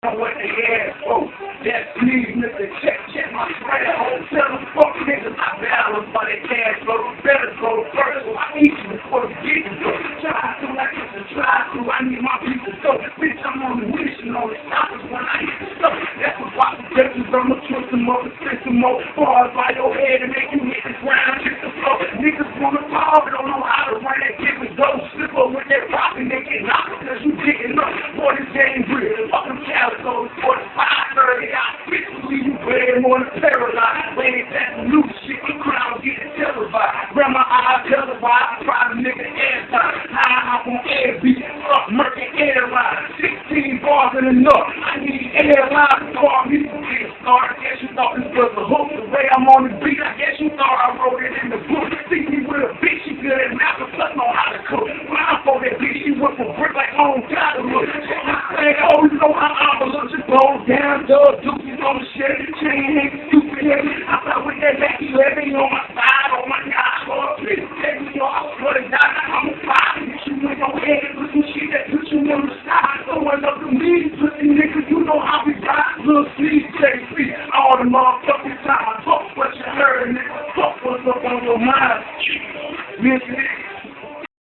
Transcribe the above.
What they ask for, that's me, Mr. Check my spread. Tell them fuck niggas I battle for their cash flow. Better go first, so I eat you before the get you go. Try to like it's a try to, I need my people so. Bitch, I'm on the mission, on the stoppers when I hit the stuff. That's what I suggest is I'ma twist them up and spin some more bars by your head and make you hit the ground, hit the floor. Niggas wanna fall, but don't know how to run that kick with those slipper with that rock and they get knocked because you digging up. Boy, this game real. Fuck them calicos for the 5:30 out. Bitch, leave you bad more than paralyzed. Waiting that new shit, the crowd getting televised. Grab my eyes televised, try to nigga airtime. High up on air beat, fuck murky airline. 16 bars in enough. I need airline to call me to get started. Guess you thought this was a hook. The way I'm on the beat, I guess you thought I wrote it in the book. See me with a bitch, she good at math, plus know how to cook. When I for that bitch, she went from brick like home gotta look. They always know how I'm a look. Just blow down, dub, dookies on the shit. Chain ain't stupid heavy. I thought with that back, you heavy on my side. Oh my God, oh, please take me off. I swear to God, I'm a fire. Get you in your head, put some shit that put you on the side. Throwing up the meat, pussy niggas, you know how we ride. Little sleep, take free. All the motherfucking time. Fuck what you heard, nigga. Fuck what's up on your mind. Listen,